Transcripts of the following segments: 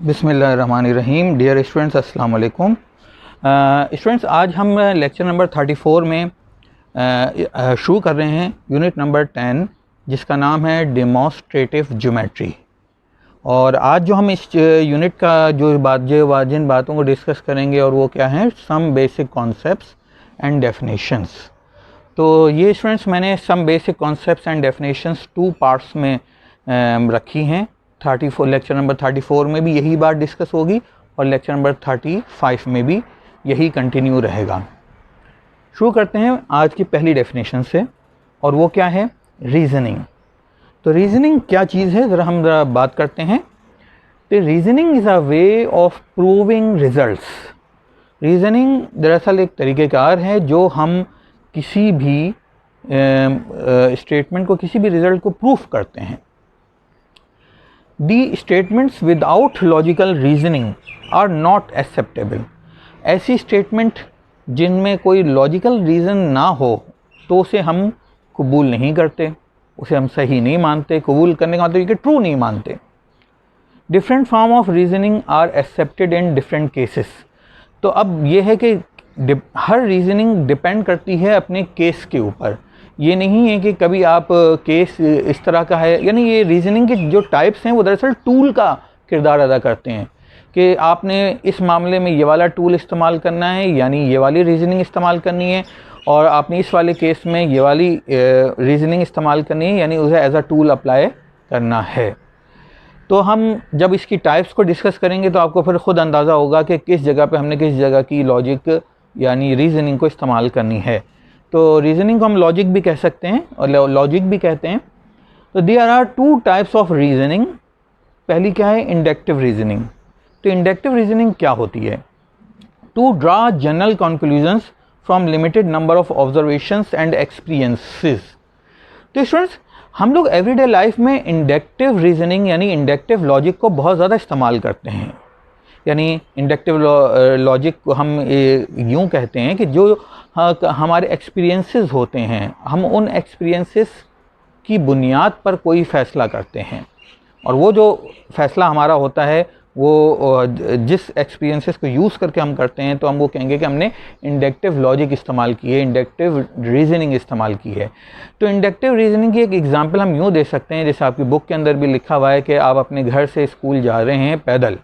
बिस्मिल्लाहिर्रहमानिर्रहीम। Dear students, अस्सलाम वालेकुम। स्टूडेंट्स, आज हम लेक्चर नंबर 34 में शुरू कर रहे हैं यूनिट नंबर 10, जिसका नाम है डेमोस्ट्रेटिव ज्योमेट्री। और आज जो हम इस यूनिट का जिन बातों को डिस्कस करेंगे और वो क्या हैं, some basic concepts and definitions. तो ये स्टूडेंट्स मैंने some basic concepts and definitions 2 parts में रखी हैं। 34 लेक्चर नंबर 34 में भी यही बात डिस्कस होगी और लेक्चर नंबर 35 में भी यही कंटिन्यू रहेगा। शुरू करते हैं आज की पहली डेफिनेशन से, और वो क्या है, रीजनिंग। तो रीजनिंग क्या चीज़ है, ज़रा हम बात करते हैं। तो reasoning is a way of proving results. Reasoning दरअसल एक तरीक़ेकार है जो हम किसी भी स्टेटमेंट को, किसी भी रिज़ल्ट को प्रूफ करते हैं। The statements without logical reasoning are not acceptable. ऐसी स्टेटमेंट जिनमें कोई लॉजिकल रीज़न ना हो तो उसे हम कबूल नहीं करते, उसे हम सही नहीं मानते। कबूल करने का मतलब ये कि ट्रू नहीं मानते। Different form of reasoning are accepted in different cases. तो अब ये है कि हर रीजनिंग डिपेंड करती है अपने केस के ऊपर। ये नहीं है कि कभी आप केस इस तरह का है, यानी ये रीजनिंग के जो टाइप्स हैं वो दरअसल टूल का किरदार अदा करते हैं कि आपने इस मामले में ये वाला टूल इस्तेमाल करना है, यानी ये वाली रीजनिंग इस्तेमाल करनी है, और आपने इस वाले केस में ये वाली रीजनिंग इस्तेमाल करनी है, यानी उसे एज अ टूल अप्लाई करना है। तो हम जब इसकी टाइप्स को डिस्कस करेंगे तो आपको फिर ख़ुद अंदाज़ा होगा कि किस जगह पे हमने किस जगह की लॉजिक यानी रीजनिंग को इस्तेमाल करनी है। तो रीजनिंग को हम लॉजिक भी कह सकते हैं और लॉजिक भी कहते हैं। तो there are 2 types of reasoning. पहली क्या है, इंडक्टिव रीजनिंग। तो इंडक्टिव रीजनिंग क्या होती है? To draw general conclusions from limited number of observations and experiences. तो स्टूडेंट्स, हम लोग एवरीडे लाइफ में इंडक्टिव रीजनिंग यानी इंडक्टिव लॉजिक को बहुत ज़्यादा इस्तेमाल करते हैं। यानी इंडक्टिव लॉजिक को हम यूँ कहते हैं कि जो हमारे एक्सपीरियंसेस होते हैं, हम उन एक्सपीरियंसेस की बुनियाद पर कोई फ़ैसला करते हैं, और वो जो फ़ैसला हमारा होता है वो जिस एक्सपीरियंसेस को यूज़ करके हम करते हैं, तो हम वो कहेंगे कि हमने इंडक्टिव लॉजिक इस्तेमाल की है, इंडक्टिव रीजनिंग इस्तेमाल की है। तो इंडक्टिव रीजनिंग की एक एग्ज़ाम्पल हम यूँ दे सकते हैं, जैसे आपकी बुक के अंदर भी लिखा हुआ है कि आप अपने घर से स्कूल जा रहे हैं पैदल,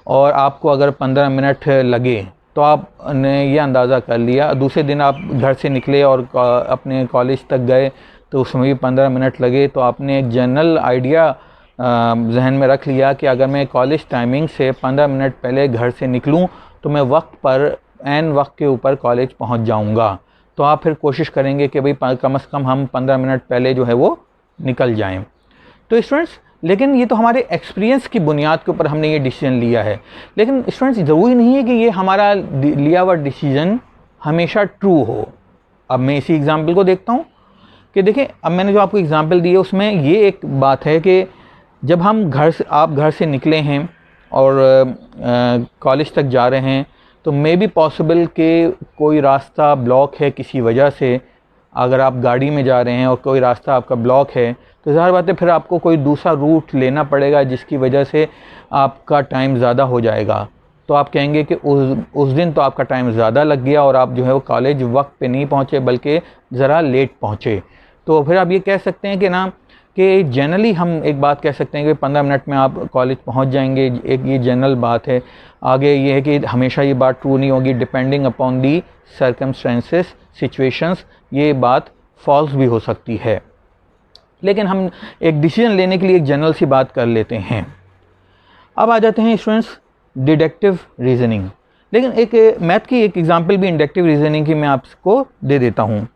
और आपको अगर 15 मिनट लगे तो आपने ये अंदाज़ा कर लिया। दूसरे दिन आप घर से निकले और अपने कॉलेज तक गए तो उसमें भी 15 मिनट लगे, तो आपने एक जनरल आइडिया जहन में रख लिया कि अगर मैं कॉलेज टाइमिंग से 15 मिनट पहले घर से निकलूं तो मैं वक्त पर एन वक्त के ऊपर कॉलेज पहुंच जाऊंगा। तो आप फिर कोशिश करेंगे कि भाई कम से कम हम 15 मिनट पहले जो है वो निकल जाएं। तो स्टूडेंट्स, लेकिन ये तो हमारे एक्सपीरियंस की बुनियाद के ऊपर हमने ये डिसीजन लिया है। लेकिन स्टूडेंट्स, ज़रूरी नहीं है कि ये हमारा लिया हुआ डिसीजन हमेशा ट्रू हो। अब मैं इसी एग्ज़ाम्पल को देखता हूँ कि देखिए, अब मैंने जो आपको एग्ज़ाम्पल दी है उसमें ये एक बात है कि जब हम आप घर से निकले हैं और कॉलेज तक जा रहे हैं, तो मे बी पॉसिबल कि कोई रास्ता ब्लॉक है किसी वजह से। अगर आप गाड़ी में जा रहे हैं और कोई रास्ता आपका ब्लॉक है तो ज़ाहिर बात है फिर आपको कोई दूसरा रूट लेना पड़ेगा, जिसकी वजह से आपका टाइम ज़्यादा हो जाएगा। तो आप कहेंगे कि उस दिन तो आपका टाइम ज़्यादा लग गया और आप जो है वो कॉलेज वक्त पे नहीं पहुँचे बल्कि ज़रा लेट पहुँचे। तो फिर आप ये कह सकते हैं कि ना, कि जनरली हम एक बात कह सकते हैं कि 15 मिनट में आप कॉलेज पहुंच जाएंगे। एक ये जनरल बात है। आगे ये है कि हमेशा ये बात ट्रू नहीं होगी, depending upon the circumstances, situations, ये बात फॉल्स भी हो सकती है। लेकिन हम एक डिसीजन लेने के लिए एक जनरल सी बात कर लेते हैं। अब आ जाते हैं स्टूडेंट्स डिडक्टिव रीजनिंग। लेकिन एक मैथ की एक एग्जांपल भी इंडक्टिव रीजनिंग की मैं आपको दे देता हूँ।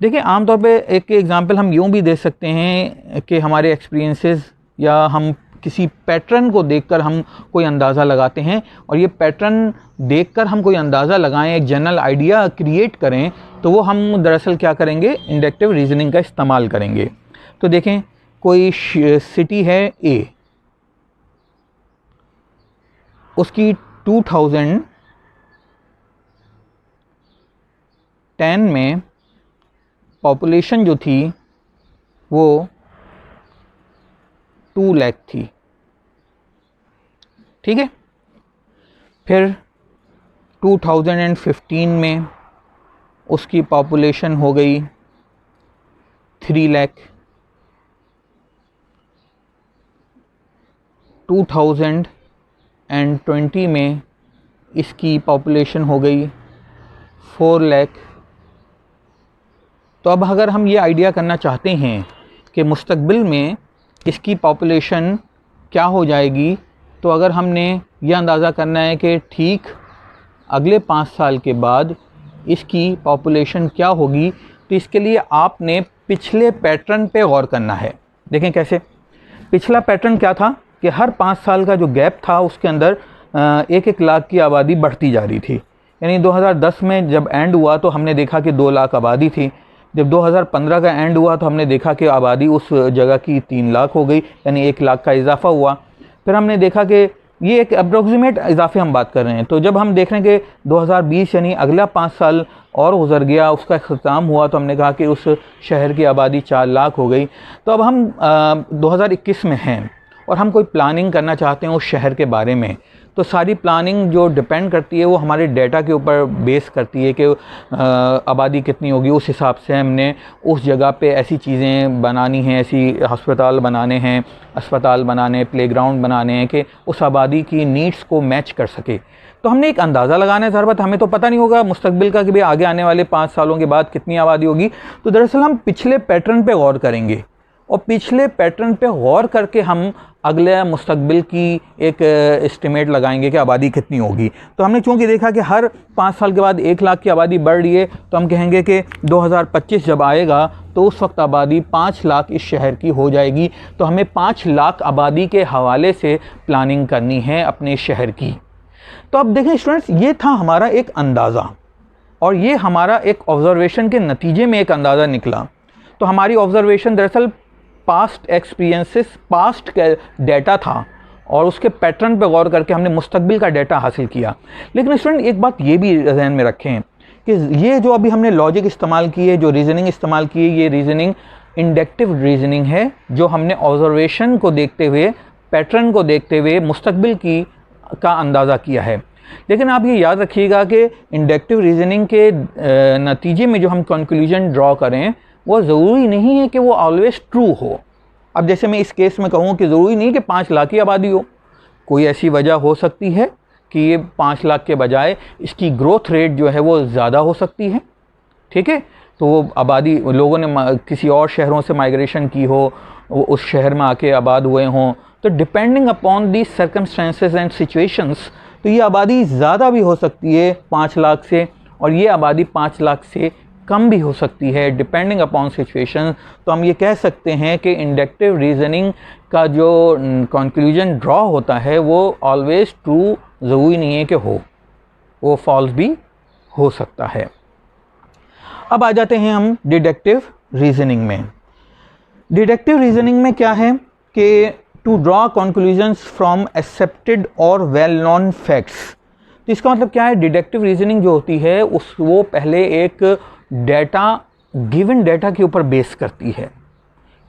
देखिए, आमतौर पे एक एग्जांपल हम यूँ भी दे सकते हैं कि हमारे एक्सपीरियंसेस या हम किसी पैटर्न को देखकर हम कोई अंदाज़ा लगाते हैं, और ये पैटर्न देखकर हम कोई अंदाज़ा लगाएं, एक जनरल आइडिया क्रिएट करें, तो वो हम दरअसल क्या करेंगे, इंडक्टिव रीजनिंग का इस्तेमाल करेंगे। तो देखें, कोई सिटी है ए, उसकी 2010 में पॉपुलेशन जो थी वो 2 लाख थी। ठीक है। फिर 2015 में उसकी पॉपुलेशन हो गई 3 लाख। 2020 में इसकी पॉपुलेशन हो गई 4 लाख। तो अब अगर हम ये आइडिया करना चाहते हैं कि मुस्तकबिल में इसकी पॉपुलेशन क्या हो जाएगी, तो अगर हमने यह अंदाज़ा करना है कि ठीक अगले 5 साल के बाद इसकी पॉपुलेशन क्या होगी, तो इसके लिए आपने पिछले पैटर्न पे गौर करना है। देखें कैसे। पिछला पैटर्न क्या था कि हर 5 साल का जो गैप था उसके अंदर 1-1 लाख की आबादी बढ़ती जा रही थी। यानी 2010 में जब एंड हुआ तो हमने देखा कि 2 लाख आबादी थी। जब 2015 का एंड हुआ तो हमने देखा कि आबादी उस जगह की 3 लाख हो गई, यानी 1 लाख का इजाफा हुआ। फिर हमने देखा कि ये एक अप्रोक्सीमेट इजाफे हम बात कर रहे हैं। तो जब हम देख रहे हैं कि 2020 यानी अगला 5 साल और गुजर गया, उसका अख्ताम हुआ, तो हमने कहा कि उस शहर की आबादी 4 लाख हो गई। तो अब हम 2021 में हैं और हम कोई प्लानिंग करना चाहते हैं उस शहर के बारे में, तो सारी प्लानिंग जो डिपेंड करती है वो हमारे डेटा के ऊपर बेस करती है कि आबादी कितनी होगी। उस हिसाब से हमने उस जगह पे ऐसी चीज़ें बनानी हैं, ऐसी अस्पताल बनाने हैं, अस्पताल बनाने, प्लेग्राउंड बनाने हैं कि उस आबादी की नीड्स को मैच कर सके। तो हमने एक अंदाज़ा लगाना है ज़रूरत। हमें तो पता नहीं होगा मुस्तकबिल का कि भाई आगे आने वाले 5 सालों के बाद कितनी आबादी होगी। तो दरअसल हम पिछले पैटर्न पे गौर करेंगे और पिछले पैटर्न पे गौर करके हम अगले मुस्तकबिल की एक एस्टिमेट लगाएंगे कि आबादी कितनी होगी। तो हमने चूँकि देखा कि हर 5 साल के बाद 1 लाख की आबादी बढ़ रही है, तो हम कहेंगे कि 2025 जब आएगा तो उस वक्त आबादी 5 लाख इस शहर की हो जाएगी। तो हमें 5 लाख आबादी के हवाले से प्लानिंग करनी है अपने शहर की। तो अब देखें स्टूडेंट्स, ये था हमारा एक अंदाज़ा और ये हमारा एक ऑब्ज़र्वेशन के नतीजे में एक अंदाज़ा निकला। तो हमारी ऑब्ज़र्वेशन दरअसल पास्ट एक्सपीरियंसेस, पास्ट डेटा था और उसके पैटर्न पे गौर करके हमने मुस्तकबिल का डेटा हासिल किया। लेकिन स्टूडेंट एक बात ये भी ध्यान में रखें कि ये जो अभी हमने लॉजिक इस्तेमाल की है, जो रीज़निंग इस्तेमाल की है, ये रीज़निंग इंडक्टिव रीज़निंग है, जो हमने ऑब्जर्वेशन को देखते हुए, पैटर्न को देखते हुए मुस्तकबिल की का अंदाज़ा किया है। लेकिन आप ये याद रखिएगा कि इंडक्टिव रीज़निंग के नतीजे में जो हम कंक्लूजन ड्रॉ करें वो ज़रूरी नहीं है कि वो ऑलवेज़ ट्रू हो। अब जैसे मैं इस केस में कहूँ कि ज़रूरी नहीं कि 5 लाख की आबादी हो, कोई ऐसी वजह हो सकती है कि ये 5 लाख के बजाय इसकी ग्रोथ रेट जो है वो ज़्यादा हो सकती है। ठीक है, तो वो आबादी लोगों ने किसी और शहरों से माइग्रेशन की हो, वो उस शहर में आके आबाद हुए हों, तो depending upon the circumstances and situations, तो ये आबादी ज़्यादा भी हो सकती है 5 लाख से, और ये आबादी 5 लाख से कम भी हो सकती है डिपेंडिंग अपॉन सिचुएशन। तो हम ये कह सकते हैं कि इंडक्टिव रीज़निंग का जो कंक्लूजन ड्रॉ होता है वो ऑलवेज़ ट्रू ज़रूरी नहीं है कि हो, वो फॉल्स भी हो सकता है। अब आ जाते हैं हम डिडक्टिव रीज़निंग में। डिडक्टिव रीज़निंग में क्या है कि to draw conclusions from accepted और वेल नोन फैक्ट्स। तो इसका मतलब क्या है, डिडक्टिव रीज़निंग जो होती है वो पहले एक डेटा, गिवन डेटा के ऊपर बेस करती है,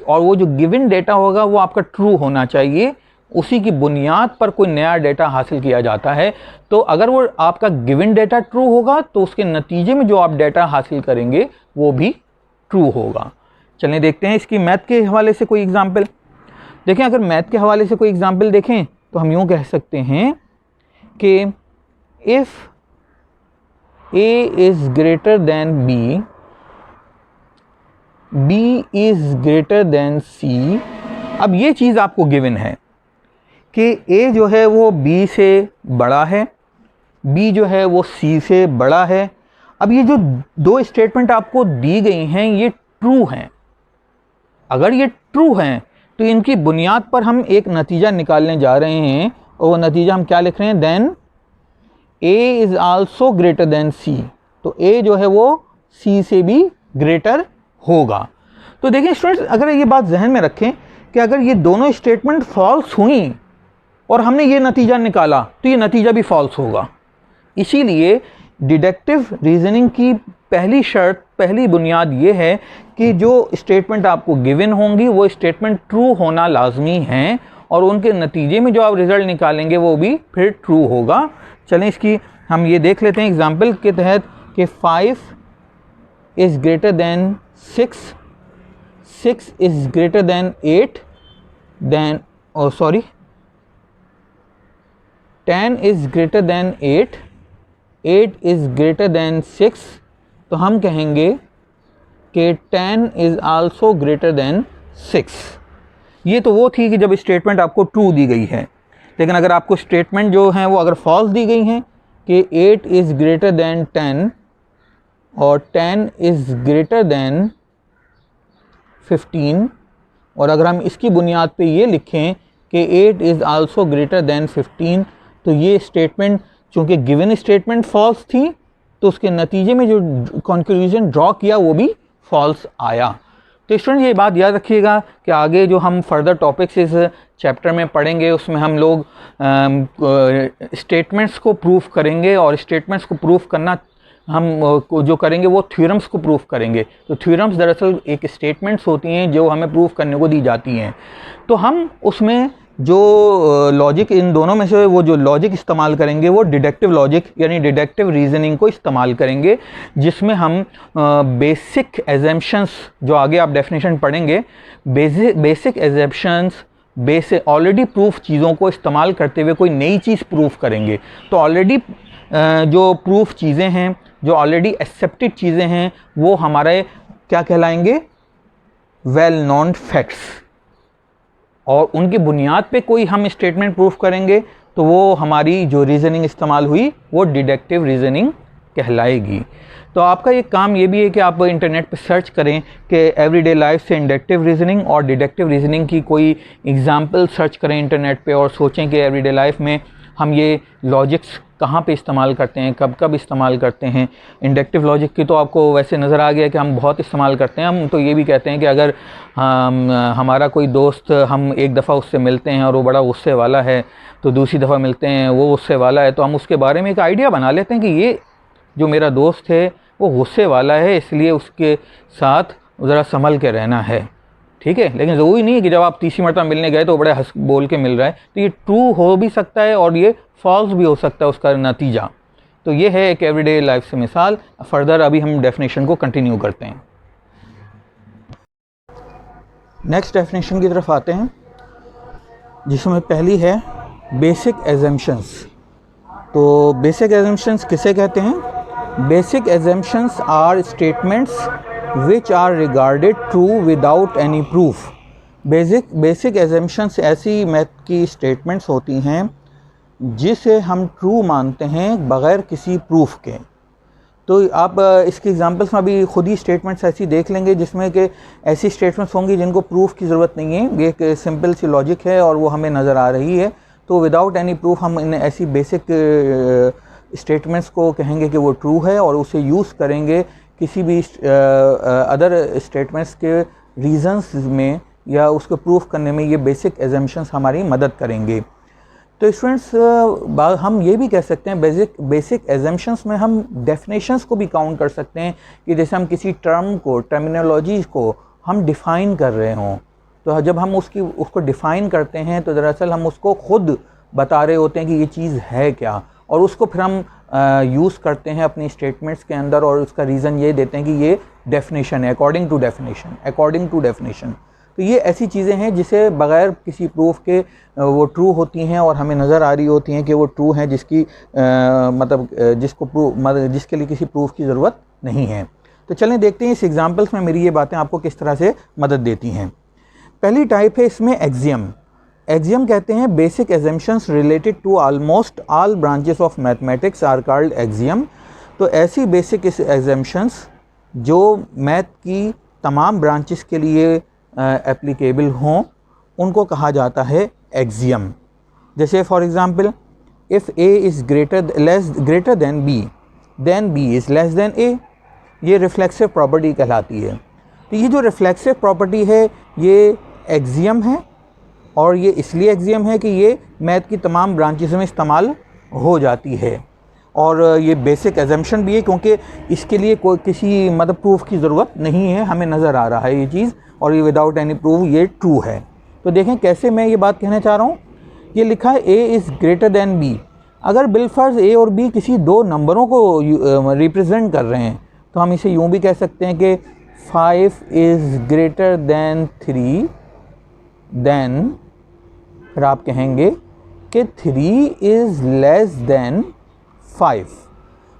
और वो जो गिवन डेटा होगा वो आपका ट्रू होना चाहिए, उसी की बुनियाद पर कोई नया डेटा हासिल किया जाता है। तो अगर वो आपका गिवन डेटा ट्रू होगा तो उसके नतीजे में जो आप डेटा हासिल करेंगे वो भी ट्रू होगा। चलिए देखते हैं इसकी मैथ के हवाले से कोई एग्जाम्पल। देखें, अगर मैथ के हवाले से कोई एग्जाम्पल देखें तो हम यूँ कह सकते हैं कि if A is greater than B, B is greater than C। अब ये चीज़ आपको गिवन है कि A जो है वो B से बड़ा है, B जो है वो C से बड़ा है। अब ये जो दो स्टेटमेंट आपको दी गई हैं ये ट्रू हैं। अगर ये ट्रू हैं तो इनकी बुनियाद पर हम एक नतीजा निकालने जा रहे हैं, और वो नतीजा हम क्या लिख रहे हैं, then A is also greater than C। तो A जो है वो C से भी ग्रेटर होगा। तो देखिए स्टूडेंट्स, अगर ये बात जहन में रखें कि अगर ये दोनों स्टेटमेंट फॉल्स हुई और हमने ये नतीजा निकाला तो ये नतीजा भी फॉल्स होगा। इसीलिए डिडक्टिव रीज़निंग की पहली शर्त, पहली बुनियाद ये है कि जो स्टेटमेंट आपको गिवन होंगी वो स्टेटमेंट ट्रू होना लाजमी हैं, और उनके नतीजे में जो आप रिज़ल्ट निकालेंगे वो भी फिर ट्रू होगा। चलें इसकी हम ये देख लेते हैं एग्जाम्पल के तहत कि 5 is greater than 6, 6 is greater than 8, then 10 is greater than 8, 8 is greater than 6, तो हम कहेंगे कि 10 इज़ आल्सो ग्रेटर दैन 6। ये तो वो थी कि जब स्टेटमेंट आपको ट्रू दी गई है, लेकिन अगर आपको स्टेटमेंट जो हैं वो अगर फॉल्स दी गई हैं कि 8 इज़ ग्रेटर दैन 10 और 10 इज़ ग्रेटर दैन 15, और अगर हम इसकी बुनियाद पे ये लिखें कि 8 इज़ आल्सो ग्रेटर दैन 15, तो ये स्टेटमेंट चूँकि गिवन स्टेटमेंट फॉल्स थी तो उसके नतीजे में जो कंक्लूजन ड्रॉ किया वो भी फॉल्स आया। तो स्टूडेंट ये बात याद रखिएगा कि आगे जो हम फर्दर टॉपिक्स इस चैप्टर में पढ़ेंगे उसमें हम लोग स्टेटमेंट्स को प्रूफ करेंगे, और स्टेटमेंट्स को प्रूफ करना हम जो करेंगे वो थ्योरम्स को प्रूफ करेंगे। तो थ्योरम्स दरअसल एक स्टेटमेंट्स होती हैं जो हमें प्रूफ करने को दी जाती हैं। तो हम उसमें जो लॉजिक इन दोनों में से वो जो लॉजिक इस्तेमाल करेंगे वो डिडक्टिव लॉजिक यानी डिडक्टिव रीजनिंग को इस्तेमाल करेंगे, जिसमें हम बेसिक एजम्पशंस जो आगे आप डेफिनेशन पढ़ेंगे, basic assumptions basic already proof चीज़ों को इस्तेमाल करते हुए कोई नई चीज़ प्रूफ करेंगे। तो ऑलरेडी जो प्रूफ चीज़ें हैं, जो ऑलरेडी एक्सेप्टेड चीज़ें हैं, वो हमारे क्या कहलाएंगे, वेल नोन फैक्ट्स, और उनकी बुनियाद पे कोई हम स्टेटमेंट प्रूफ करेंगे तो वो हमारी जो रीज़निंग इस्तेमाल हुई वो डिडक्टिव रीज़निंग कहलाएगी। तो आपका ये काम ये भी है कि आप इंटरनेट पे सर्च करें कि एवरीडे लाइफ से इंडक्टिव रीज़निंग और डिडक्टिव रीज़निंग की कोई एग्जांपल सर्च करें इंटरनेट पे, और सोचें कि एवरीडे लाइफ में हम ये लॉजिक्स कहाँ पे इस्तेमाल करते हैं, कब कब इस्तेमाल करते हैं। इंडक्टिव लॉजिक की तो आपको वैसे नज़र आ गया कि हम बहुत इस्तेमाल करते हैं। हम तो ये भी कहते हैं कि अगर हमारा कोई दोस्त, हम एक दफ़ा उससे मिलते हैं और वो बड़ा गुस्से वाला है, तो दूसरी दफ़ा मिलते हैं वो गुस्से वाला है, तो हम उसके बारे में एक आइडिया बना लेते हैं कि ये जो मेरा दोस्त है वो गुस्से वाला है, इसलिए उसके साथ ज़रा संभल के रहना है, ठीक है। लेकिन ज़रूरी नहीं है कि जब आप तीसरी मरतबा मिलने गए तो बड़े हंस बोल के मिल रहा है, तो ये ट्रू हो भी सकता है और ये फॉल्स भी हो सकता है उसका नतीजा। तो ये है एक एवरीडे लाइफ से मिसाल। फर्दर अभी हम डेफिनेशन को कंटिन्यू करते हैं। नेक्स्ट डेफिनेशन की तरफ आते हैं, जिसमें पहली है बेसिक एजम्पशंस। तो बेसिक एजम्पशंस किसे कहते हैं? Basic assumptions are statements which are regarded true without any proof। Basic assumptions ऐसी मैथ की स्टेटमेंट्स होती हैं जिसे हम ट्रू मानते हैं बग़ैर किसी प्रूफ के। तो आप इसके एग्जांपल्स में अभी खुद ही स्टेटमेंट्स ऐसी देख लेंगे जिसमें कि ऐसी स्टेटमेंट्स होंगी जिनको प्रूफ की ज़रूरत नहीं है, ये एक सिंपल सी लॉजिक है और वो हमें नज़र आ रही है। तो विदाउट एनी प्रूफ हम इन ऐसी बेसिक स्टेटमेंट्स को कहेंगे कि वो ट्रू है, और उसे यूज़ करेंगे किसी भी अदर स्टेटमेंट्स के रीज़न्स में या उसको प्रूफ करने में। ये बेसिक एजम्पशंस हमारी मदद करेंगे। तो स्टूडेंट्स हम ये भी कह सकते हैं बेसिक एजम्पशंस में हम डेफिनेशंस को भी काउंट कर सकते हैं, कि जैसे हम किसी टर्म को, टर्मिनोलॉजी को हम डिफ़ाइन कर रहे हों, तो जब हम उसको डिफ़ाइन करते हैं तो दरअसल हम उसको खुद बता रहे होते हैं कि ये चीज़ है क्या, और उसको फिर हम यूज़ करते हैं अपनी स्टेटमेंट्स के अंदर, और उसका रीज़न ये देते हैं कि ये डेफिनेशन है, अकॉर्डिंग टू डेफिनेशन। तो ये ऐसी चीज़ें हैं जिसे बग़ैर किसी प्रूफ के वो ट्रू होती हैं और हमें नज़र आ रही होती हैं कि वो ट्रू हैं, जिसकी जिसके लिए किसी प्रूफ की ज़रूरत नहीं है। तो चलें देखते हैं इस एग्जांपल्स में मेरी ये बातें आपको किस तरह से मदद देती हैं। पहली टाइप है इसमें एक्सियम। एक्सियम कहते हैं basic assumptions related to almost all branches of mathematics are called axiom. तो ऐसी बेसिक एजम्पशंस जो मैथ की तमाम ब्रांचेस के लिए एप्लीकेबल हों उनको कहा जाता है एक्सियम। जैसे for example, if a is greater than b, then b is less than a, ये रिफ्लेक्सिव प्रॉपर्टी कहलाती है। तो ये जो रिफ्लेक्सिव प्रॉपर्टी है ये एक्सियम है, और ये इसलिए एक्सियम है कि ये मैथ की तमाम ब्रांचेस में इस्तेमाल हो जाती है, और ये बेसिक एजम्पशन भी है क्योंकि इसके लिए कोई किसी प्रूफ की ज़रूरत नहीं है, हमें नज़र आ रहा है ये चीज़, और ये विदाउट एनी प्रूफ ये ट्रू है। तो देखें कैसे मैं ये बात कहना चाह रहा हूँ। ये लिखा है a is greater then b। अगर बिलफर्ज a और b किसी दो नंबरों को रिप्रेजेंट कर रहे हैं तो हम इसे यूँ भी कह सकते हैं कि 5 इज़ ग्रेटर दैन 3, देन फिर आप कहेंगे कि 3 इज़ लेस दैन 5।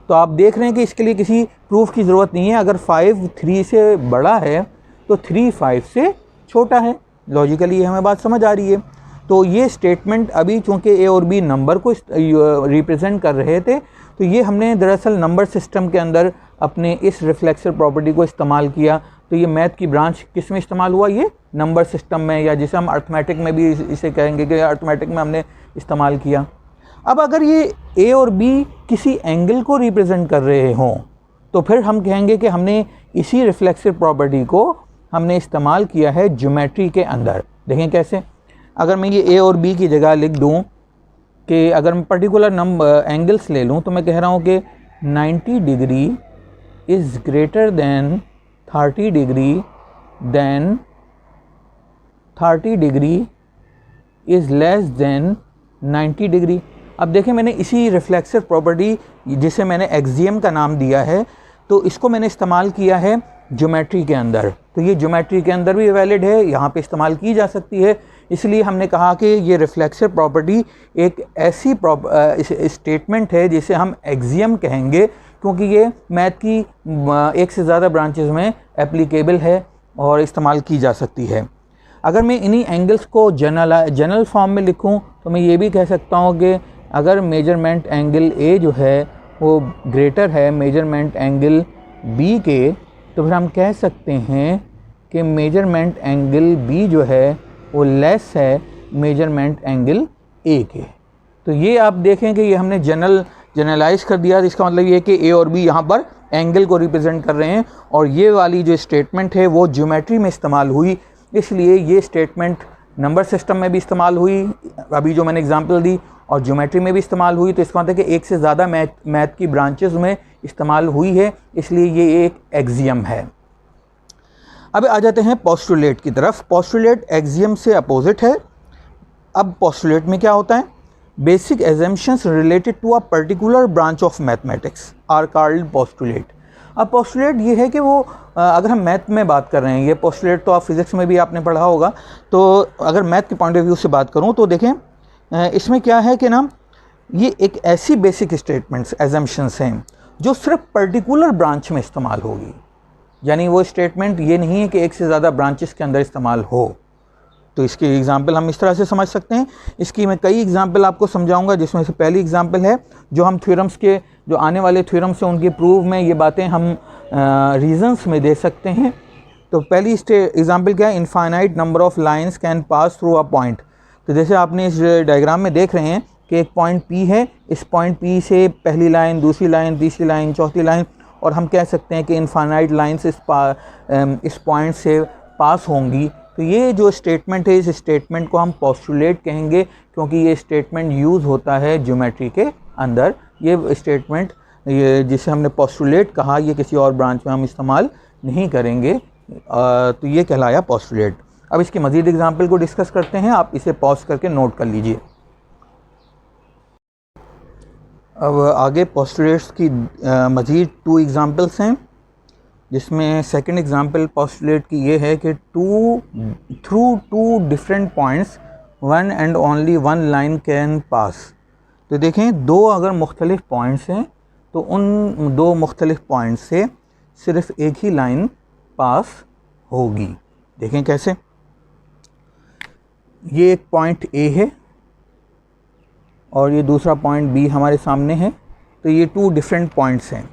तो आप देख रहे हैं कि इसके लिए किसी प्रूफ की ज़रूरत नहीं है। अगर 5 3 से बड़ा है तो 3 5 से छोटा है। लॉजिकली ये हमें बात समझ आ रही है। तो ये स्टेटमेंट अभी चूँकि ए और बी नंबर को रिप्रेजेंट कर रहे थे, तो ये हमने दरअसल नंबर सिस्टम के अंदर अपने इस रिफ्लेक्सिव प्रॉपर्टी को इस्तेमाल किया। तो ये मैथ की ब्रांच किस में इस्तेमाल हुआ? ये नंबर सिस्टम में, या जिसे हम अर्थमेटिक में भी इसे कहेंगे कि अर्थमेटिक में हमने इस्तेमाल किया। अब अगर ये ए और बी किसी एंगल को रिप्रेजेंट कर रहे हों तो फिर हम कहेंगे कि हमने इसी रिफ्लेक्सिव प्रॉपर्टी को हमने इस्तेमाल किया है ज्योमेट्री के अंदर। देखें कैसे। अगर मैं ये ए और बी की जगह लिख दूं कि अगर मैं पर्टिकुलर नंबर एंगल्स ले लूं तो मैं कह रहा हूं कि 90 degree is greater than 30 degree, then 30 degree is less than 90 degree. अब देखें मैंने इसी रिफ्लेक्सिव प्रॉपर्टी जिसे मैंने एक्सियम का नाम दिया है, तो इसको मैंने इस्तेमाल किया है ज्योमेट्री के अंदर। तो ये ज्योमेट्री के अंदर भी वैलिड है, यहाँ पे इस्तेमाल की जा सकती है। इसलिए हमने कहा कि ये रिफ्लेक्सिव प्रॉपर्टी एक ऐसी स्टेटमेंट है जिसे हम एक्सियम कहेंगे, क्योंकि ये मैथ की एक से ज़्यादा ब्रांचेस में एप्लीकेबल है और इस्तेमाल की जा सकती है। अगर मैं इन्हीं एंगल्स को जनरल फॉर्म में लिखूं तो मैं ये भी कह सकता हूँ कि अगर मेजरमेंट एंगल ए जो है वो ग्रेटर है मेजरमेंट एंगल बी के, तो फिर हम कह सकते हैं कि मेजरमेंट एंगल बी जो है वो लेस है मेजरमेंट एंगल ए के। तो ये आप देखें कि ये हमने जनरलाइज कर दिया। इसका मतलब ये है कि ए और बी यहाँ पर एंगल को रिप्रेजेंट कर रहे हैं, और ये वाली जो स्टेटमेंट है वो ज्योमेट्री में इस्तेमाल हुई, इसलिए ये स्टेटमेंट नंबर सिस्टम में भी इस्तेमाल हुई, अभी जो मैंने एग्जांपल दी, और ज्योमेट्री में भी इस्तेमाल हुई। तो इसका मतलब है कि एक से ज़्यादा मैथ की ब्रांचेस में इस्तेमाल हुई है, इसलिए ये एक एक्सियम है। अब आ जाते हैं पोस्टुलेट की तरफ। पोस्टुलेट एक्सियम से अपोजिट है। अब पोस्टुलेट में क्या होता है? Basic assumptions related to a particular branch of mathematics are called postulate. अब पोस्टुलेट ये है कि वो अगर हम मैथ में बात कर रहे हैं, ये पोस्टुलेट तो आप फिज़िक्स में भी आपने पढ़ा होगा, तो अगर मैथ के पॉइंट ऑफ व्यू से बात करूँ तो देखें इसमें क्या है कि ना, ये एक ऐसी बेसिक स्टेटमेंट्स एजम्पशंस हैं जो सिर्फ पर्टिकुलर ब्रांच में इस्तेमाल होगी। यानी वो स्टेटमेंट ये नहीं है कि एक से ज़्यादा ब्रांचेस के अंदर इस्तेमाल हो। तो इसकी एग्जांपल हम इस तरह से समझ सकते हैं। इसकी मैं कई एग्जांपल आपको समझाऊंगा, जिसमें से पहली एग्जांपल है जो हम थ्योरम्स के जो आने वाले थ्योरम्स हैं उनके प्रूव में ये बातें हम रीजंस में दे सकते हैं। तो पहली एग्जांपल क्या है? Infinite number of lines can pass through a point. तो जैसे आपने इस डायग्राम में देख रहे हैं कि एक पॉइंट P है, इस पॉइंट P से पहली लाइन, दूसरी लाइन, तीसरी लाइन, चौथी लाइन, और हम कह सकते हैं कि इनफाइनाइट लाइंस इस पॉइंट से पास होंगी। तो ये जो स्टेटमेंट है, इस स्टेटमेंट को हम पोस्टुलेट कहेंगे, क्योंकि ये स्टेटमेंट यूज़ होता है ज्योमेट्री के अंदर। ये स्टेटमेंट ये जिसे हमने पोस्टुलेट कहा, ये किसी और ब्रांच में हम इस्तेमाल नहीं करेंगे। तो ये कहलाया पोस्टुलेट। अब इसके मज़ीद एग्जाम्पल को डिस्कस करते हैं, आप इसे पॉज करके नोट कर लीजिए। अब आगे पोस्टुलेट्स की मज़ीद 2 एग्जाम्पल्स हैं, जिसमें सेकंड एग्जांपल पोस्टुलेट की ये है कि through two different points one and only one line can pass. तो देखें, दो अगर मुख्तलिफ पॉइंट्स हैं तो उन दो मुख्तलिफ पॉइंट्स से सिर्फ एक ही लाइन पास होगी। देखें कैसे। ये एक पॉइंट A है और ये दूसरा पॉइंट B हमारे सामने है। तो ये 2 डिफरेंट पॉइंट्स हैं।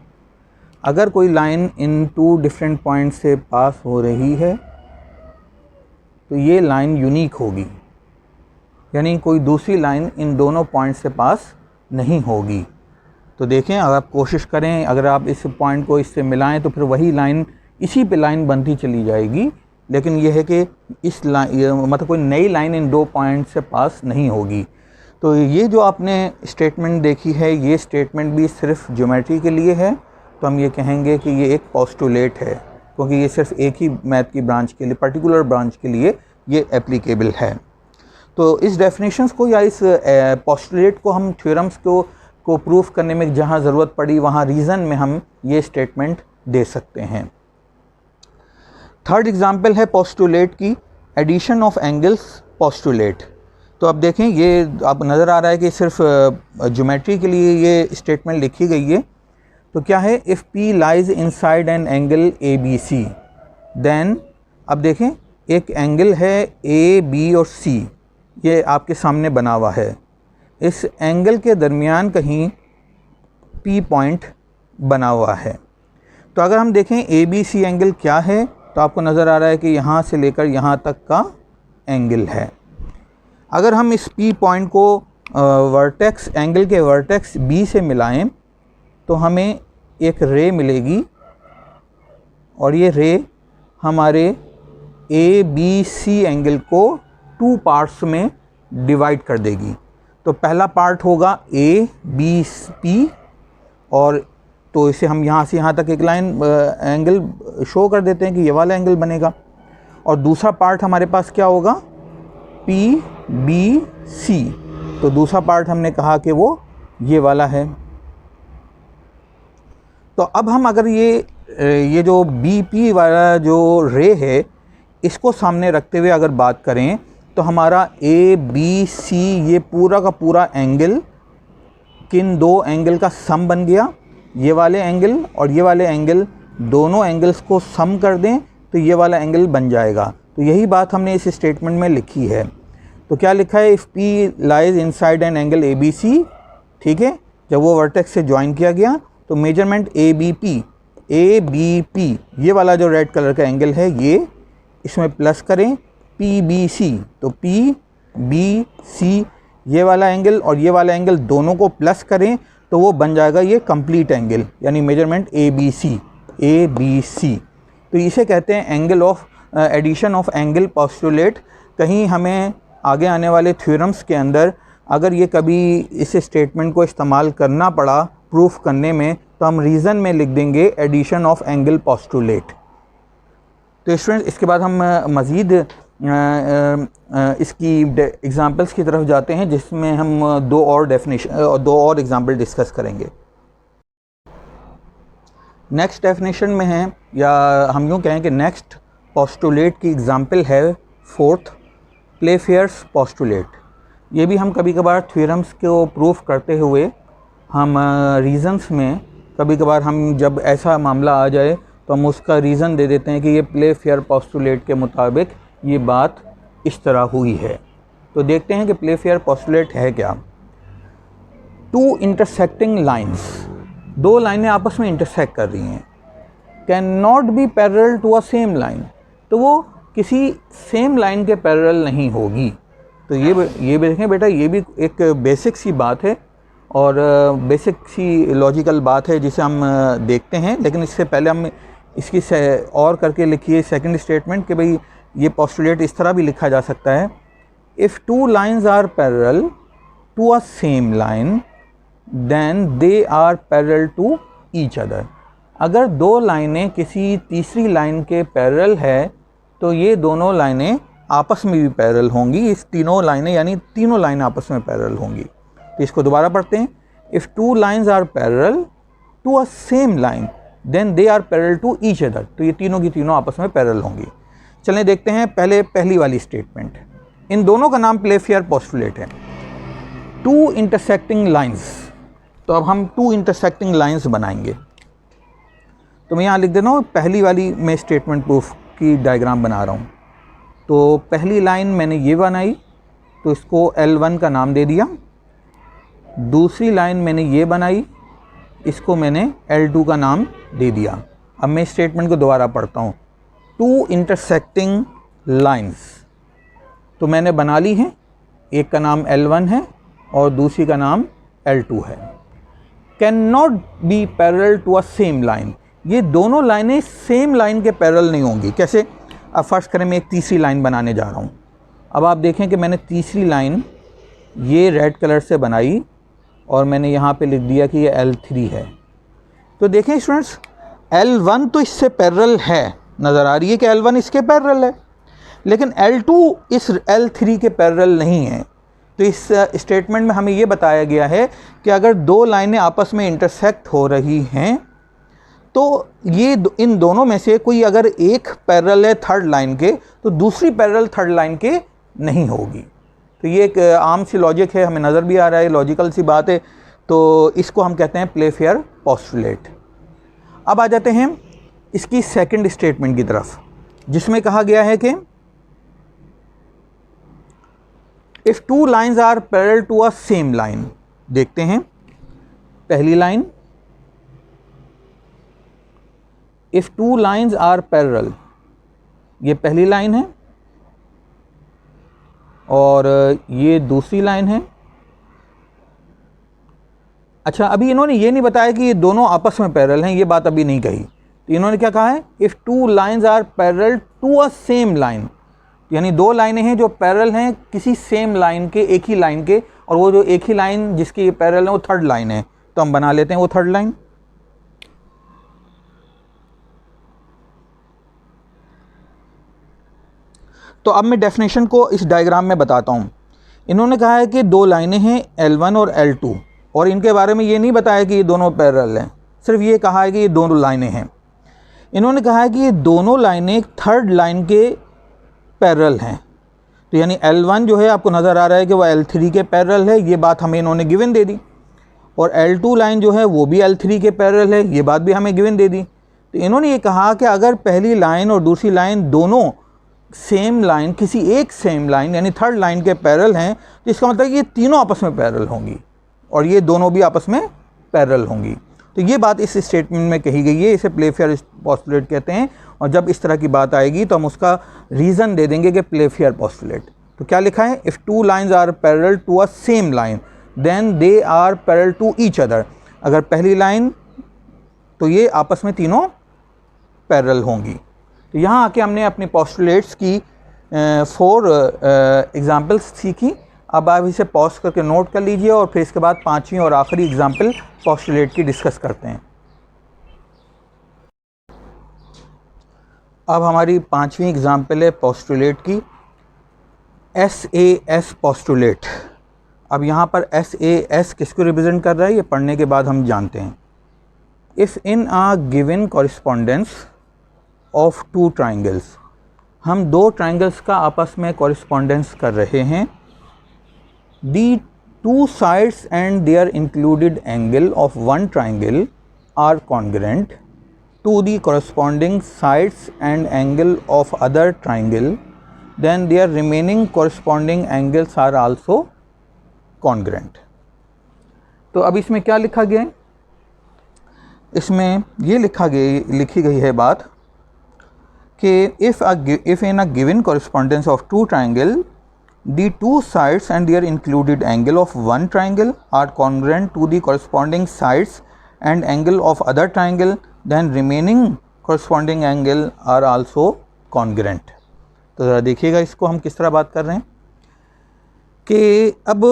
अगर कोई लाइन इन 2 डिफरेंट पॉइंट से पास हो रही है तो ये लाइन यूनिक होगी, यानी कोई दूसरी लाइन इन दोनों पॉइंट से पास नहीं होगी। तो देखें, अगर आप कोशिश करें, अगर आप इस पॉइंट को इससे मिलाएं तो फिर वही लाइन इसी पे लाइन बनती चली जाएगी, लेकिन यह है कि इस लाइन मतलब कोई नई लाइन इन 2 पॉइंट से पास नहीं होगी। तो ये जो आपने स्टेटमेंट देखी है, ये स्टेटमेंट भी सिर्फ ज्योमेट्री के लिए है। तो हम ये कहेंगे कि ये एक पोस्टुलेट है, क्योंकि ये सिर्फ एक ही मैथ की ब्रांच के लिए, पर्टिकुलर ब्रांच के लिए ये एप्लीकेबल है। तो इस डेफिनेशंस को या इस पोस्टुलेट को हम थ्योरम्स को प्रूफ करने में जहाँ ज़रूरत पड़ी वहाँ रीज़न में हम ये स्टेटमेंट दे सकते हैं। थर्ड एग्जांपल है पोस्टुलेट की, एडिशन ऑफ एंगल्स पोस्टुलेट। तो अब देखें, ये आप नज़र आ रहा है कि सिर्फ ज्योमेट्री के लिए ये स्टेटमेंट लिखी गई है। तो क्या है, if P lies inside an angle ABC then, अब देखें एक एंगल है AB और C, ये आपके सामने बना हुआ है। इस एंगल के दरमियान कहीं P पॉइंट बना हुआ है। तो अगर हम देखें ABC एंगल क्या है, तो आपको नज़र आ रहा है कि यहाँ से लेकर यहाँ तक का एंगल है। अगर हम इस P पॉइंट को वर्टेक्स, एंगल के वर्टेक्स B से मिलाएं तो हमें एक रे मिलेगी और ये रे हमारे ABC एंगल को 2 पार्ट्स में डिवाइड कर देगी। तो पहला पार्ट होगा ABP, और तो इसे हम यहाँ से यहाँ तक एक लाइन एंगल शो कर देते हैं कि ये वाला एंगल बनेगा। और दूसरा पार्ट हमारे पास क्या होगा, PBC। तो दूसरा पार्ट हमने कहा कि वो ये वाला है। तो अब हम अगर ये जो BP वाला जो रे है इसको सामने रखते हुए अगर बात करें तो हमारा ABC ये पूरा का पूरा एंगल किन दो एंगल का सम बन गया। ये वाले एंगल और ये वाले एंगल, दोनों एंगल्स को सम कर दें तो ये वाला एंगल बन जाएगा। तो यही बात हमने इस स्टेटमेंट में लिखी है। तो क्या लिखा है, if P lies inside an angle ABC, ठीक है, जब वो वर्टेक्स से ज्वाइन किया गया तो मेजरमेंट ABP ये वाला जो रेड कलर का एंगल है ये इसमें प्लस करें PBC, तो PBC ये वाला एंगल और ये वाला एंगल दोनों को प्लस करें तो वो बन जाएगा ये कंप्लीट एंगल, यानी मेजरमेंट ABC। तो इसे कहते हैं angle of addition of angle postulate. कहीं हमें आगे आने वाले थ्योरम्स के अंदर अगर ये कभी इस स्टेटमेंट को इस्तेमाल करना पड़ा प्रूफ करने में तो हम रीज़न में लिख देंगे एडिशन ऑफ एंगल पोस्टुलेट। तो स्टूडेंट्स, इसके बाद हम मज़ीद इसकी एग्जांपल्स की तरफ जाते हैं जिसमें हम दो और एग्जांपल डिस्कस करेंगे। नेक्स्ट डेफिनेशन में है, या हम यूँ कहें कि नेक्स्ट पोस्टुलेट की एग्जांपल है फोर्थ, प्लेफेयर्स पोस्टुलेट। ये भी हम कभी कभार थ्योरम्स को प्रूफ करते हुए हम रीज़न्स में कभी कभार हम जब ऐसा मामला आ जाए तो हम उसका रीज़न दे देते हैं कि ये प्लेफेयर पोस्टुलेट के मुताबिक ये बात इस तरह हुई है। तो देखते हैं कि प्लेफेयर पोस्टुलेट है क्या। टू इंटरसेक्टिंग लाइंस, दो लाइनें आपस में इंटरसेक्ट कर रही हैं, can not be parallel to a same line, तो वो किसी सेम लाइन के पैरेलल नहीं होगी। तो ये देखें बेटा, ये भी एक बेसिक सी बात है और बेसिक सी लॉजिकल बात है जिसे हम देखते हैं। लेकिन इससे पहले हम इसकी और करके लिखिए सेकंड स्टेटमेंट कि भाई ये पोस्टुलेट इस तरह भी लिखा जा सकता है, if two lines are parallel to a same line then they are parallel to each other. अगर दो लाइनें किसी तीसरी लाइन के पैरेलल है तो ये दोनों लाइनें आपस में भी पैरेलल होंगी। इस तीनों लाइनें यानी तीनों लाइनें आपस में पैरेलल होंगी। तो इसको दोबारा पढ़ते हैं, if two lines are parallel to a same line then they are parallel to each other. तो ये तीनों की तीनों आपस में पैरेलल होंगी। चलें देखते हैं पहली वाली स्टेटमेंट। इन दोनों का नाम प्लेफेयर पोस्टुलेट है। टू इंटरसेक्टिंग लाइंस, तो अब हम टू इंटरसेक्टिंग लाइंस बनाएंगे। तो मैं यहाँ लिख देता हूँ, पहली वाली मैं स्टेटमेंट प्रूफ की डायग्राम बना रहा हूँ। तो पहली लाइन मैंने ये बनाई तो इसको L1 का नाम दे दिया। दूसरी लाइन मैंने ये बनाई, इसको मैंने L2 का नाम दे दिया। अब मैं स्टेटमेंट को दोबारा पढ़ता हूँ, टू इंटरसेक्टिंग लाइंस तो मैंने बना ली हैं, एक का नाम L1 है और दूसरी का नाम L2 है। Can not be parallel to a same line, ये दोनों लाइनें सेम लाइन के पैरेलल नहीं होंगी। कैसे? अब फर्स्ट करें, मैं एक तीसरी लाइन बनाने जा रहा हूँ। अब आप देखें कि मैंने तीसरी लाइन ये रेड कलर से बनाई और मैंने यहाँ पे लिख दिया कि ये L3 है। तो देखें स्टूडेंट्स, L1 तो इससे पैरेलल है, नज़र आ रही है कि L1 इसके पैरेलल है, लेकिन L2 इस L3 के पैरेलल नहीं है। तो इस स्टेटमेंट में हमें ये बताया गया है कि अगर दो लाइनें आपस में इंटरसेक्ट हो रही हैं तो ये इन दोनों में से कोई अगर एक पैरेलल है थर्ड लाइन के तो दूसरी पैरेलल थर्ड लाइन के नहीं होगी। तो ये एक आम सी लॉजिक है, हमें नज़र भी आ रहा है, लॉजिकल सी बात है। तो इसको हम कहते हैं प्लेफेयर पोस्टुलेट। अब आ जाते हैं इसकी सेकंड स्टेटमेंट की तरफ, जिसमें कहा गया है कि if two lines are parallel to a same line. देखते हैं पहली line, if two lines are parallel, ये पहली लाइन है और ये दूसरी लाइन है। अच्छा, अभी इन्होंने ये नहीं बताया कि ये दोनों आपस में पैरेलल हैं, ये बात अभी नहीं कही। तो इन्होंने क्या कहा है, if two lines are parallel to a same line, यानी दो लाइनें हैं जो पैरेलल हैं किसी सेम लाइन के, एक ही लाइन के, और वो जो एक ही लाइन जिसकी पैरेलल है वो थर्ड लाइन है। तो हम बना लेते हैं वो थर्ड लाइन। तो अब मैं डेफिनेशन को इस डायग्राम में बताता हूँ। इन्होंने कहा है कि दो लाइनें हैं L1 और L2, और इनके बारे में ये नहीं बताया कि ये दोनों पैरेलल हैं, सिर्फ ये कहा है कि ये दोनों लाइनें हैं। इन्होंने कहा है कि ये दोनों लाइनें थर्ड लाइन के पैरेलल हैं। तो यानी L1 जो है आपको नज़र आ रहा है कि वह L3 के पैरेलल है, ये बात हमें इन्होंने गिवन दे दी। और L2 लाइन जो है वो भी L3 के पैरेलल है, ये बात भी हमें गिवन दे दी। तो इन्होंने ये कहा कि अगर पहली लाइन और दूसरी लाइन दोनों सेम लाइन, किसी एक सेम लाइन यानी थर्ड लाइन के पैरेलल हैं, तो इसका मतलब ये तीनों आपस में पैरेलल होंगी और ये दोनों भी आपस में पैरेलल होंगी। तो ये बात इस स्टेटमेंट में कही गई है, इसे प्लेफेयर पोस्टुलेट कहते हैं। और जब इस तरह की बात आएगी तो हम उसका रीज़न दे देंगे कि प्लेफेयर पोस्टुलेट। तो क्या लिखा है, if two lines are parallel to a same line then they are parallel to each other. अगर पहली लाइन तो ये आपस में तीनों पैरेलल होंगी। तो यहाँ आके हमने अपने पोस्टुलेट्स की 4 एग्जाम्पल्स सीखी। अब आप इसे पॉज करके नोट कर लीजिए और फिर इसके बाद पांचवी और आखिरी एग्जाम्पल पोस्टुलेट की डिस्कस करते हैं। अब हमारी पांचवी एग्जाम्पल है पोस्टुलेट की, SAS पोस्टुलेट। अब यहाँ पर SAS किसको रिप्रेजेंट कर रहा है ये पढ़ने के बाद हम जानते हैं। If in a given correspondence of two triangles, हम दो ट्राइंगल्स का आपस में कॉरिस्पॉन्डेंस कर रहे हैं। The two sides and their included angle of one triangle are congruent to the corresponding sides and angle of other triangle, then their remaining corresponding angles are also congruent। तो अब इसमें क्या लिखा गया है, इसमें ये लिखी गई है बात कि if in a given correspondence of two triangle the two sides and their included angle of one triangle are congruent to the corresponding sides and angle of other triangle, then remaining corresponding angle are also congruent। तो ज़रा देखिएगा इसको हम किस तरह बात कर रहे हैं कि अब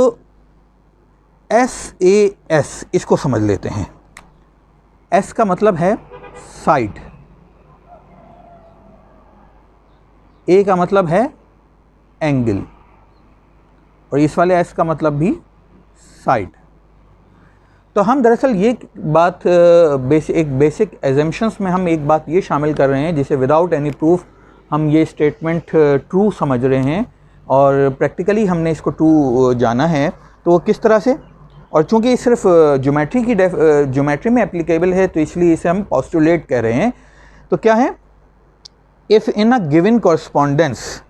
SAS इसको समझ लेते हैं। S का मतलब है साइड, A का मतलब है एंगल, और इस वाले S का मतलब भी साइड। तो हम दरअसल ये बात बेसिक एजम्पशंस में हम एक बात ये शामिल कर रहे हैं जिसे विदाउट एनी प्रूफ हम ये स्टेटमेंट ट्रू समझ रहे हैं, और प्रैक्टिकली हमने इसको ट्रू जाना है। तो वो किस तरह से, और चूंकि ये सिर्फ ज्योमेट्री में एप्लीकेबल है तो इसलिए इसे हम पोस्टुलेट कह रहे हैं। तो क्या है, if in a given correspondence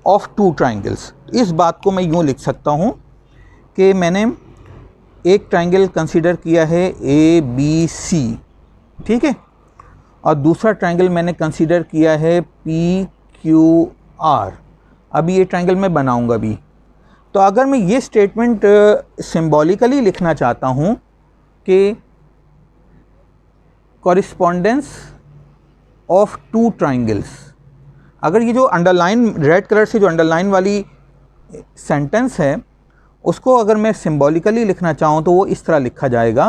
of two triangles, इस बात को मैं यूँ लिख सकता हूँ कि मैंने एक ट्राइंगल कंसीडर किया है ABC, ठीक है, और दूसरा ट्राइंगल मैंने कंसीडर किया है PQR। अभी ये ट्राइंगल मैं बनाऊंगा अभी। तो अगर मैं ये स्टेटमेंट सिंबॉलिकली लिखना चाहता हूँ कि कॉरिस्पॉन्डेंस ऑफ टू ट्राइंगल्स, अगर ये जो अंडरलाइन रेड कलर से जो अंडरलाइन वाली सेंटेंस है उसको अगर मैं सिंबॉलिकली लिखना चाहूँ तो वो इस तरह लिखा जाएगा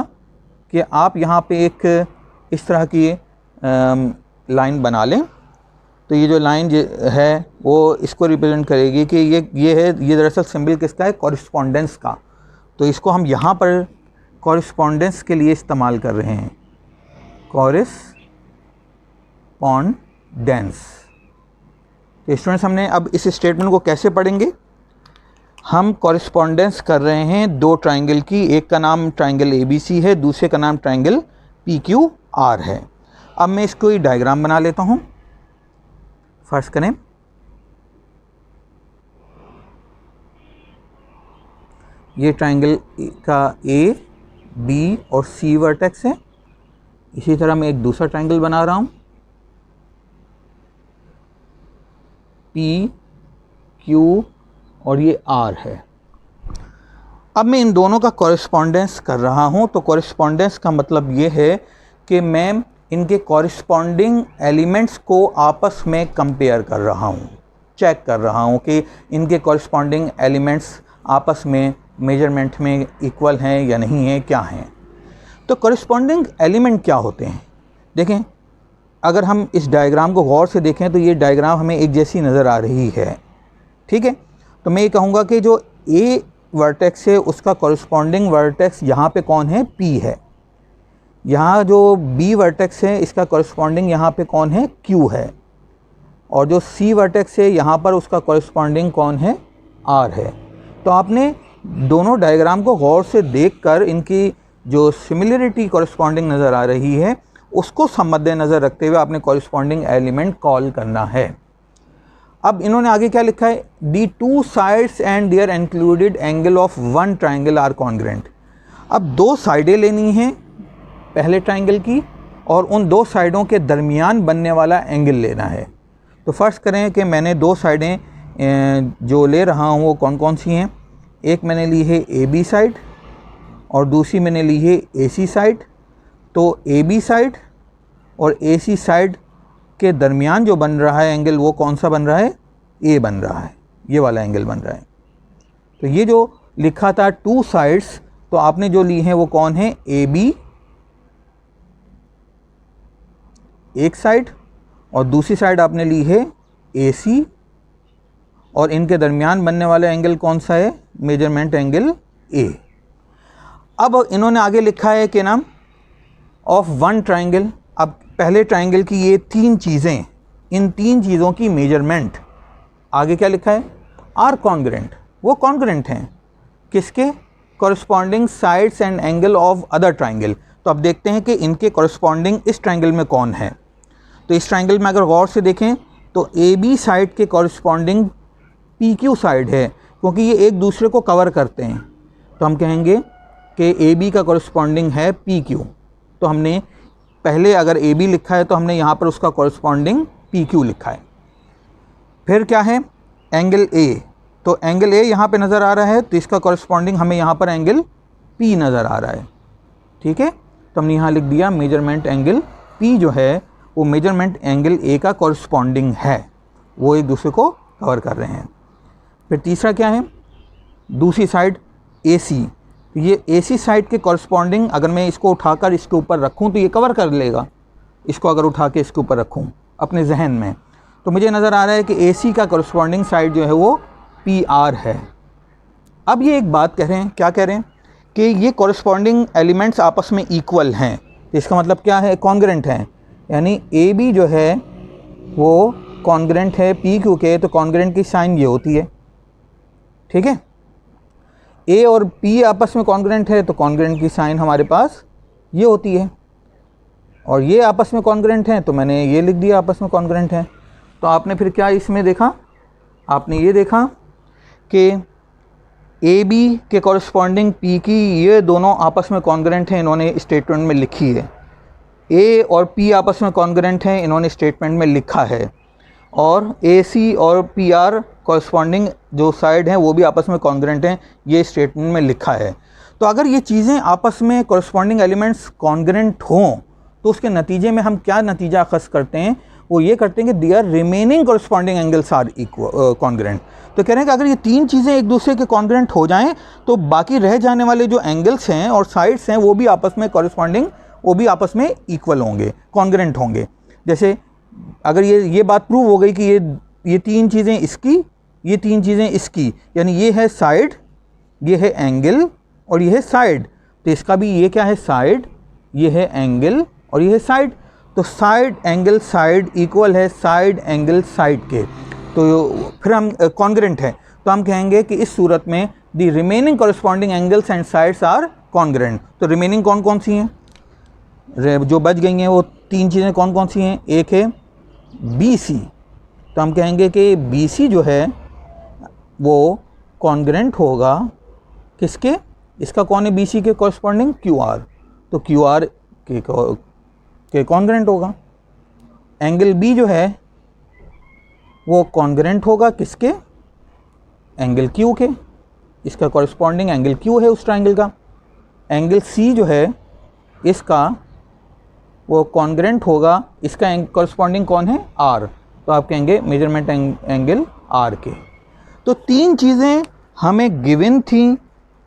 कि आप यहाँ पे एक इस तरह की लाइन बना लें तो ये जो लाइन है वो इसको रिप्रेजेंट करेगी कि ये दरअसल सिंबल किसका है, कॉरिस्पॉन्डेंस का। तो इसको हम यहाँ पर कॉरिस्पॉन्डेंस के लिए इस्तेमाल कर रहे हैं, कॉरिस्पॉन्डेंस। तो स्टूडेंट्स हमने अब इस स्टेटमेंट को कैसे पढ़ेंगे, हम कॉरिस्पॉन्डेंस कर रहे हैं दो ट्राइंगल की, एक का नाम ट्राइंगल ABC है, दूसरे का नाम ट्राइंगल PQR है। अब मैं इसको ही डायग्राम बना लेता हूँ। फर्स्ट करें, ये ट्राइंगल का A, B और C वर्टेक्स है। इसी तरह मैं एक दूसरा ट्राइंगल बना रहा हूँ, P, Q और ये R है। अब मैं इन दोनों का कॉरिस्पॉन्डेंस कर रहा हूँ। तो कॉरिस्पॉन्डेंस का मतलब ये है कि मैं इनके कॉरिस्पॉन्डिंग एलिमेंट्स को आपस में कंपेयर कर रहा हूँ, चेक कर रहा हूँ कि इनके कॉरिस्पॉन्डिंग एलिमेंट्स आपस में मेजरमेंट में इक्वल हैं या नहीं है, क्या हैं। तो कॉरिस्पॉन्डिंग एलिमेंट क्या होते हैं, देखें अगर हम इस डायग्राम को गौर से देखें तो ये डायग्राम हमें एक जैसी नज़र आ रही है, ठीक है। तो मैं ये कहूँगा कि जो A वर्टेक्स है उसका कॉरिस्पॉन्डिंग वर्टेक्स यहाँ पे कौन है, P है। यहाँ जो B वर्टेक्स है इसका कॉरिस्पॉन्डिंग यहाँ पे कौन है, Q है। और जो C वर्टेक्स है यहाँ पर उसका कॉरिस्पॉन्डिंग कौन है, R है। तो आपने दोनों डायग्राम को गौर से देखकर इनकी जो सिमिलरिटी कॉरिस्पॉन्डिंग नज़र आ रही है उसको मद्देनज़र रखते हुए आपने कॉरिस्पॉन्डिंग एलिमेंट कॉल करना है। अब इन्होंने आगे क्या लिखा है, the two sides and their included angle of one triangle are congruent. अब दो साइडें लेनी हैं पहले ट्राइंगल की और उन दो साइडों के दरमियान बनने वाला एंगल लेना है। तो फर्स्ट करें कि मैंने दो साइडें जो ले रहा हूँ वो कौन कौन सी हैं, एक मैंने ली है AB साइड और दूसरी मैंने ली है AC साइड। तो AB साइड और AC साइड के दरमियान जो बन रहा है एंगल वो कौन सा बन रहा है, A बन रहा है, ये वाला एंगल बन रहा है। तो ये जो लिखा था टू साइड्स, तो आपने जो ली है वो कौन है, AB एक साइड और दूसरी साइड आपने ली है AC और इनके दरमियान बनने वाला एंगल कौन सा है, मेजरमेंट एंगल A। अब इन्होंने आगे लिखा है कि नाम ऑफ वन ट्राइंगल। अब पहले ट्राइंगल की ये तीन चीज़ें, इन तीन चीज़ों की मेजरमेंट आगे क्या लिखा है, आर कॉन्ग्रेंट। वो कॉन्ग्रेंट हैं किसके, corresponding sides and angle of other triangle. तो अब देखते हैं कि इनके कॉरस्पॉन्डिंग इस ट्राइंगल में कौन है। तो इस ट्राइंगल में अगर गौर से देखें तो AB साइड के कॉरस्पॉन्डिंग PQ साइड है, क्योंकि ये एक दूसरे को कवर करते हैं। तो हम कहेंगे कि AB का कॉरस्पॉन्डिंग है PQ। तो हमने पहले अगर AB लिखा है तो हमने यहाँ पर उसका कॉरस्पॉन्डिंग PQ लिखा है। फिर क्या है, एंगल A। तो एंगल A यहाँ पे नज़र आ रहा है तो इसका कॉरस्पॉन्डिंग हमें यहाँ पर एंगल P नज़र आ रहा है, ठीक है। तो हमने यहाँ लिख दिया मेजरमेंट एंगल P जो है वो मेजरमेंट एंगल A का कॉरस्पॉन्डिंग है, वो एक दूसरे को कवर कर रहे हैं। फिर तीसरा क्या है, दूसरी साइड AC। ये AC साइड के कॉरस्पॉन्डिंग अगर मैं इसको उठाकर इसके ऊपर रखूं तो ये कवर कर लेगा। इसको अगर उठा के इसके ऊपर रखूं अपने जहन में तो मुझे नज़र आ रहा है कि AC का कॉरस्पॉन्डिंग साइड जो है वो PR है। अब ये एक बात कह रहे हैं, क्या कह रहे हैं कि ये कॉरस्पॉन्डिंग एलिमेंट्स आपस में इक्वल हैं। तो इसका मतलब क्या है, कॉन्ग्रेंट हैं, यानी AB जो है वो कॉन्ग्रेंट है PQ के। तो कॉन्ग्रेंट की साइन ये होती है, ठीक है। A और P आपस में कॉन्ग्रेंट है तो कॉन्ग्रेंट की साइन हमारे पास ये होती है, और ये आपस में कॉन्ग्रेंट हैं तो मैंने ये लिख दिया आपस में कॉन्ग्रेंट हैं। तो आपने फिर क्या इसमें देखा, आपने ये देखा कि AB के कॉरस्पॉन्डिंग P की ये दोनों आपस में कॉन्ग्रेंट हैं, इन्होंने स्टेटमेंट में लिखी है। A और P आपस में कॉन्ग्रेंट हैं, इन्होंने स्टेटमेंट में लिखा है। और AC और PR कॉरस्पॉन्डिंग जो साइड हैं वो भी आपस में कॉन्ग्रेंट हैं, ये स्टेटमेंट में लिखा है। तो अगर ये चीज़ें आपस में कॉरस्पॉन्डिंग एलिमेंट्स कॉन्ग्रेंट हों तो उसके नतीजे में हम क्या नतीजा अखज़ करते हैं, वो ये करते हैं कि their remaining corresponding angles are congruent. तो कह रहे हैं कि अगर ये तीन चीज़ें एक दूसरे के कॉन्ग्रेंट हो जाएं तो बाकी रह जाने वाले जो एंगल्स हैं और साइड्स हैं वो भी आपस में कॉरस्पॉन्डिंग, वो भी आपस में इक्वल होंगे, कॉन्ग्रेंट होंगे। जैसे अगर ये बात प्रूव हो गई कि ये तीन चीज़ें इसकी, ये तीन चीज़ें इसकी, यानी ये है साइड, ये है एंगल और ये है साइड, तो इसका भी ये क्या है साइड, ये है एंगल और ये है साइड, तो साइड एंगल साइड इक्वल है साइड एंगल साइड के, तो फिर हम कॉन्ग्रेंट है, तो हम कहेंगे कि इस सूरत में the remaining corresponding angles and sides are congruent. तो रिमेनिंग कौन कौन सी हैं, जो बच गई हैं वो तीन चीज़ें कौन कौन सी हैं, एक है BC, तो हम कहेंगे कि BC जो है वो कॉन्ग्रेंट होगा किसके, इसका कौन है BC के कॉरस्पॉन्डिंग QR, तो QR के कॉन्ग्रेंट होगा। एंगल B जो है वो कॉन्ग्रेंट होगा किसके, एंगल Q के, इसका कॉरस्पॉन्डिंग एंगल Q है उस ट्राइंगल का। एंगल C जो है इसका वो कॉन्ग्रेंट होगा, इसका कॉरस्पॉन्डिंग कौन है R, तो आप कहेंगे मेजरमेंट एंगल R के। तो तीन चीज़ें हमें गिवन थी,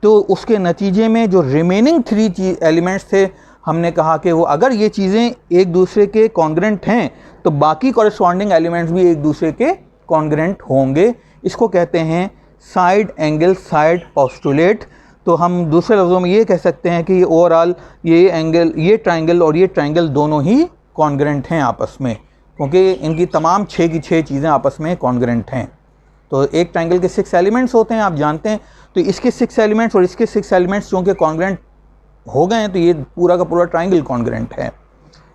तो उसके नतीजे में जो रिमेनिंग थ्री एलिमेंट्स थे हमने कहा कि वो अगर ये चीज़ें एक दूसरे के कॉन्ग्रेंट हैं तो बाकी कॉरस्पॉन्डिंग एलिमेंट्स भी एक दूसरे के कॉन्ग्रेंट होंगे। इसको कहते हैं साइड एंगल साइड पोस्टुलेट। तो हम दूसरे लफ्ज़ों में ये कह सकते हैं कि ओवरऑल ये एंगल, ये ट्राइंगल और ये ट्राइंगल दोनों ही कॉन्ग्रेंट हैं आपस में, क्योंकि इनकी तमाम 6 की 6 चीज़ें आपस में कॉन्ग्रेंट हैं। तो एक ट्राइंगल के 6 एलिमेंट्स होते हैं, आप जानते हैं, तो इसके 6 एलिमेंट्स और इसके 6 एलिमेंट्स चूँकि कॉन्ग्रेंट हो गए हैं तो ये पूरा का पूरा ट्राइंगल कॉन्ग्रेंट है।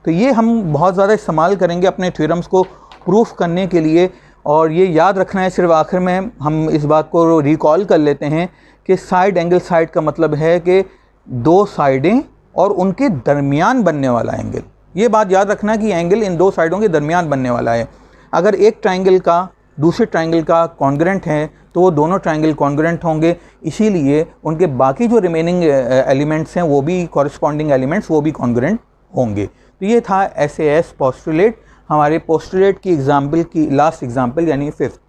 तो ये हम बहुत ज़्यादा इस्तेमाल करेंगे अपने थ्योरम्स को प्रूफ करने के लिए। और ये याद रखना है, सिर्फ आखिर में हम इस बात को रिकॉल कर लेते हैं कि साइड एंगल साइड का मतलब है कि दो साइडें और उनके दरमियान बनने वाला एंगल। ये बात याद रखना कि एंगल इन दो साइडों के दरमियान बनने वाला है। अगर एक ट्राइंगल का दूसरे ट्राइंगल का कॉन्ग्रेंट है तो वो दोनों ट्राइंगल कॉन्ग्रेंट होंगे, इसीलिए उनके बाकी जो रिमेनिंग एलिमेंट्स हैं वो भी कॉरस्पॉन्डिंग एलिमेंट्स वो भी कॉन्ग्रेंट होंगे। तो ये था SAS पोस्टुलेट, हमारे पोस्टुलेट की एग्जाम्पल की लास्ट एग्जाम्पल यानी 5th।